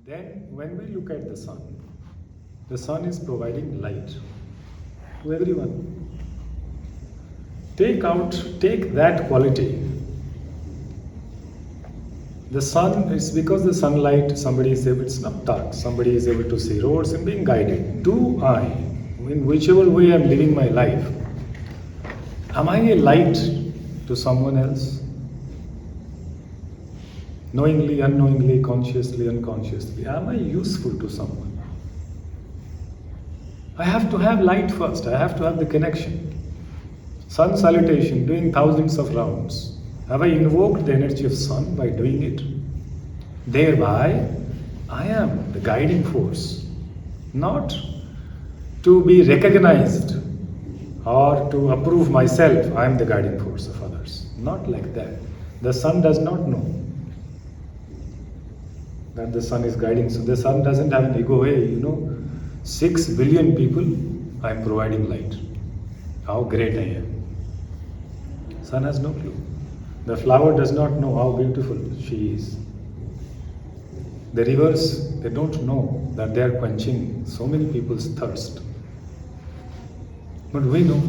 Then when we look at the sun is providing light to everyone. Take that quality. The sun is because the sunlight, somebody is able, it's not dark, somebody is able to see roads and being guided. Do I, in whichever way I'm living my life, am I a light to someone else? Knowingly, unknowingly, consciously, unconsciously, am I useful to someone? I have to have light first, I have to have the connection. Sun salutation, doing thousands of rounds. Have I invoked the energy of sun by doing it? Thereby, I am the guiding force, not to be recognized or to approve myself, I am the guiding force of others. Not like that. The sun does not know that the sun is guiding. So the sun doesn't have an ego. Hey, 6 billion people, I am providing light. How great I am. Sun has no clue. The flower does not know how beautiful she is. The rivers, they don't know that they are quenching so many people's thirst. But we know.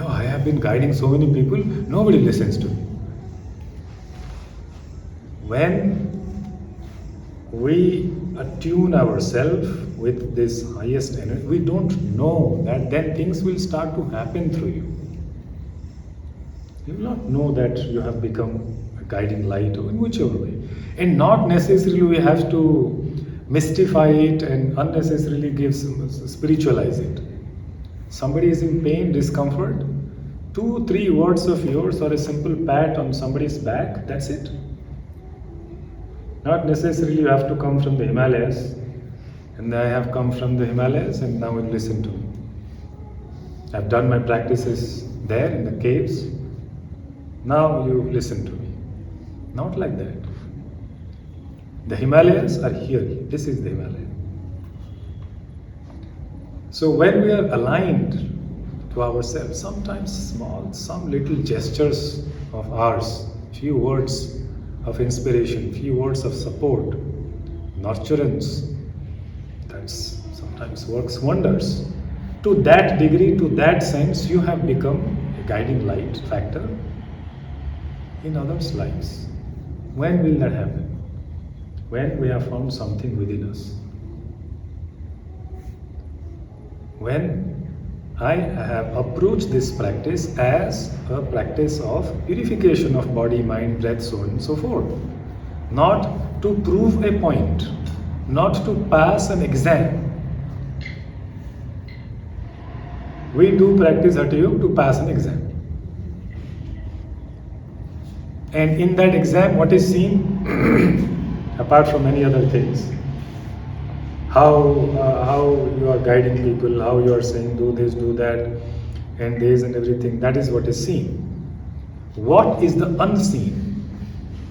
I have been guiding so many people, nobody listens to me. When we attune ourselves with this highest energy, we don't know that then things will start to happen through you. You will not know that you have become a guiding light or in whichever way. And not necessarily we have to mystify it and unnecessarily spiritualize it. Somebody is in pain, discomfort, 2-3 words of yours or a simple pat on somebody's back, that's it. Not necessarily you have to come from the Himalayas, and I have come from the Himalayas and now you listen to me. I've done my practices there in the caves, now you listen to me. Not like that. The Himalayas are here, this is the Himalaya. So when we are aligned to ourselves, sometimes some little gestures of ours, few words of inspiration, few words of support, nurturance, that sometimes works wonders. To that degree, to that sense, you have become a guiding light factor in others' lives. When will that happen? When we have found something within us. When I have approached this practice as a practice of purification of body, mind, breath, so on and so forth. Not to prove a point, not to pass an exam. We do practice Hatha Yoga to pass an exam. And in that exam, what is seen, apart from many other things, how you are guiding people, how you are saying do this, do that, and this and everything, that is what is seen. What is the unseen?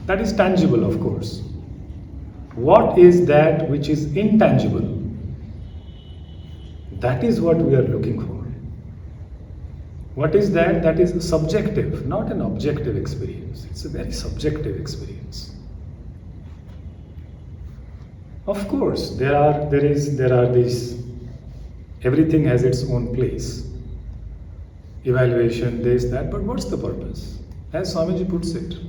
That is tangible, of course. What is that which is intangible? That is what we are looking for. What is that? That is subjective, not an objective experience. It's a very subjective experience. Of course, there are these, everything has its own place. Evaluation, this, that, but what's the purpose? As Swamiji puts it,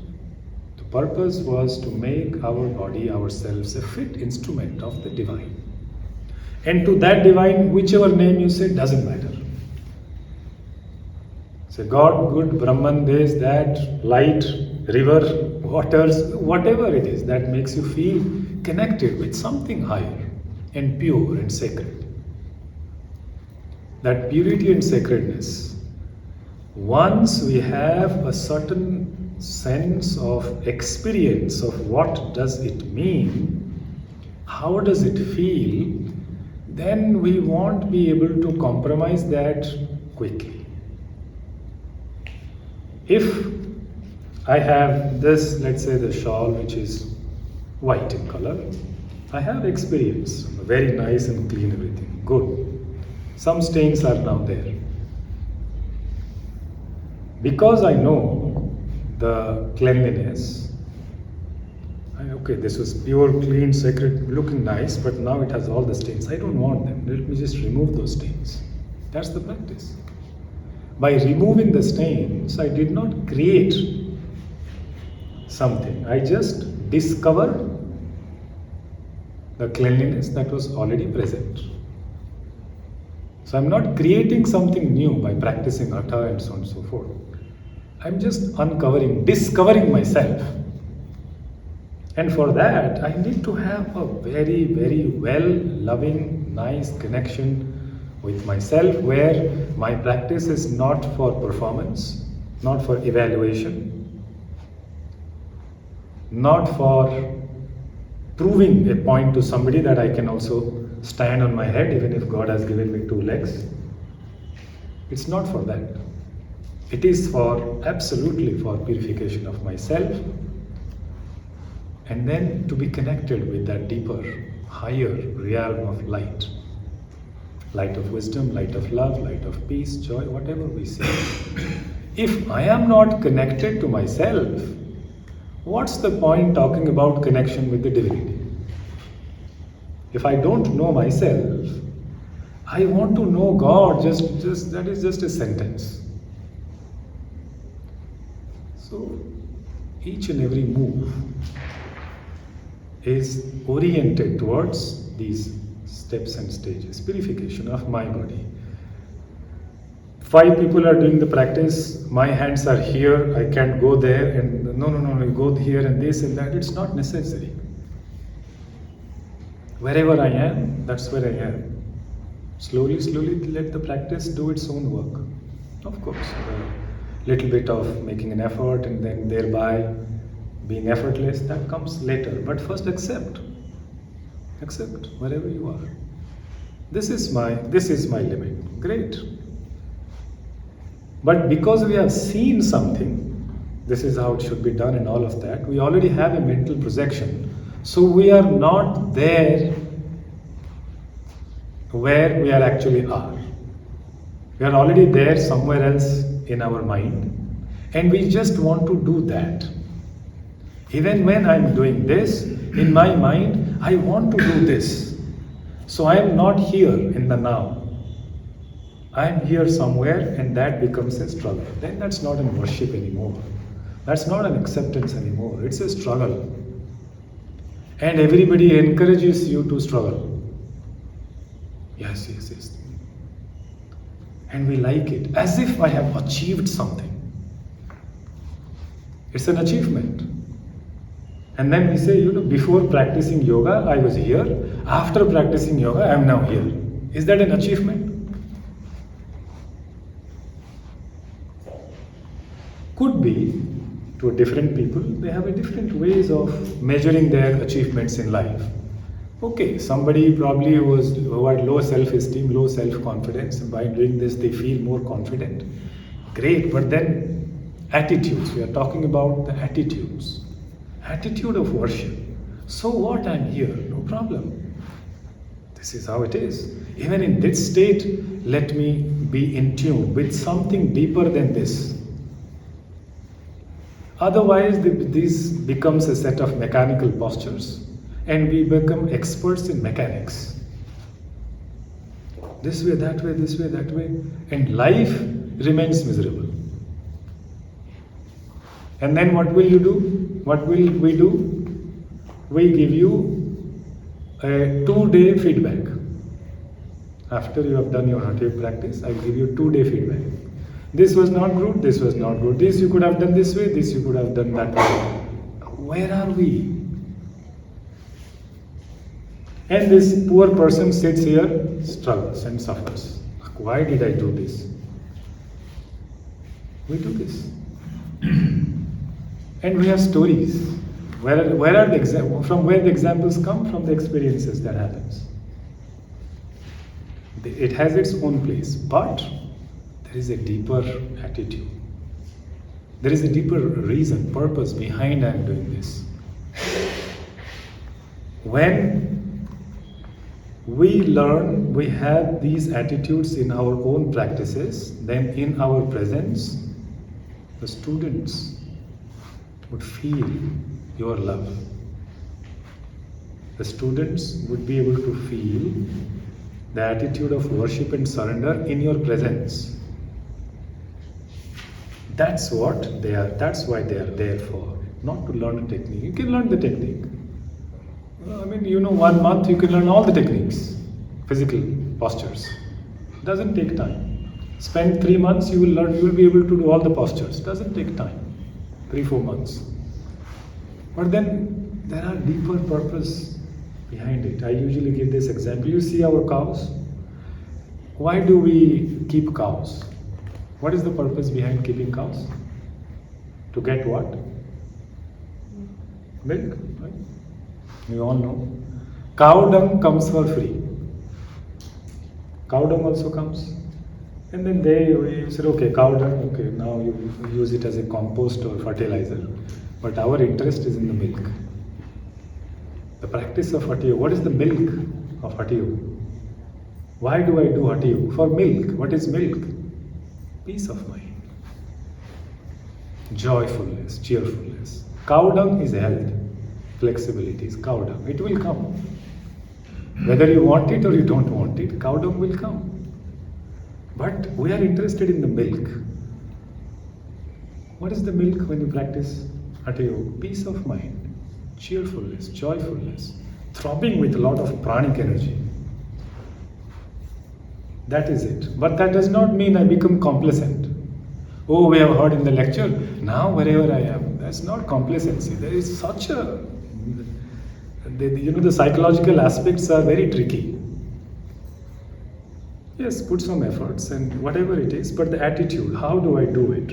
the purpose was to make our body, ourselves, a fit instrument of the divine. And to that divine, whichever name you say, doesn't matter. Say God, good, Brahman, this, that, light, river, waters, whatever it is that makes you feel connected with something higher and pure and sacred. That purity and sacredness, once we have a certain sense of experience of what does it mean, how does it feel, then we won't be able to compromise that quickly. If I have this, let's say the shawl which is white in color, I have experience, very nice and clean everything, good. Some stains are now there. Because I know the cleanliness, Okay, this was pure, clean, sacred, looking nice, but now it has all the stains. I don't want them. Let me just remove those stains. That's the practice. By removing the stains, I did not create something. I just discovered the cleanliness that was already present. So I'm not creating something new by practicing Hatha and so on and so forth. I'm just uncovering, discovering myself. And for that, I need to have a very, very well, loving, nice connection with myself, where my practice is not for performance, not for evaluation, not for proving a point to somebody that I can also stand on my head even if God has given me 2 legs. It's not for that. It is for absolutely for purification of myself, and then to be connected with that deeper, higher realm of light. Light of wisdom, light of love, light of peace, joy, whatever we say. If I am not connected to myself, what's the point talking about connection with the divinity? If I don't know myself, I want to know God, just that is just a sentence. So each and every move is oriented towards these steps and stages. Purification of my body. 5 people are doing the practice, my hands are here, I can't go there, and no, you go here and this and that. It's not necessary. Wherever I am, that's where I am. Slowly let the practice do its own work. Of course, a little bit of making an effort and then thereby being effortless, that comes later. But first accept wherever you are. This is my limit. Great. But because we have seen something, this is how it should be done and all of that, we already have a mental projection. So we are not there where we are actually are. We are already there somewhere else in our mind, and we just want to do that. Even when I'm doing this, in my mind, I want to do this. So I am not here in the now. I am here somewhere, and that becomes a struggle. Then that's not a worship anymore. That's not an acceptance anymore. It's a struggle. And everybody encourages you to struggle. Yes. And we like it, as if I have achieved something. It's an achievement. And then we say, before practicing yoga, I was here. After practicing yoga, I am now here. Is that an achievement? Could be. To different people, they have a different ways of measuring their achievements in life. Okay, somebody probably who had low self-esteem, low self-confidence, and by doing this they feel more confident. Great, but then attitudes, we are talking about the attitudes. Attitude of worship. So what, I'm here, no problem. This is how it is. Even in this state, let me be in tune with something deeper than this. Otherwise, this becomes a set of mechanical postures, and we become experts in mechanics. This way, that way, this way, that way, and life remains miserable. And then what will you do? What will we do? We give you a 2-day feedback. After you have done your Hatha practice, I will give you 2-day feedback. This was not good, this was not good. This you could have done this way, this you could have done that way. Where are we? And this poor person sits here, struggles and suffers. Why did I do this? We do this. And we have stories. Where are the from where the examples come? From the experiences that happens. It has its own place, but there is a deeper attitude. There is a deeper reason, purpose behind I am doing this. When we learn, we have these attitudes in our own practices, then in our presence, the students would feel your love. the students would be able to feel the attitude of worship and surrender in your presence. That's what they are, that's why they are there for, not to learn a technique. You can learn the technique. I mean, 1 month you can learn all the techniques, physical postures. Doesn't take time. Spend 3 months, you will be able to do all the postures. Doesn't take time. 3-4 months. But then there are deeper purpose behind it. I usually give this example. You see our cows? Why do we keep cows? What is the purpose behind keeping cows? To get what? Milk, right? We all know. Cow dung comes for free. Cow dung also comes. And then we said, okay, cow dung, okay, now you use it as a compost or fertilizer. But our interest is in the milk. The practice of Hatha Yoga. What is the milk of Hatha Yoga? Why do I do Hatha Yoga? For milk. What is milk? Peace of mind. Joyfulness, cheerfulness. Cow dung is health. Flexibility is cow dung. It will come. Whether you want it or you don't want it, cow dung will come. But we are interested in the milk. What is the milk when you practice Hatha Yoga? Peace of mind, cheerfulness, joyfulness, throbbing with a lot of pranic energy. That is it. But that does not mean I become complacent. Oh, we have heard in the lecture, now wherever I am. That's not complacency. There is such a... the psychological aspects are very tricky. Yes, put some efforts and whatever it is, but the attitude, how do I do it?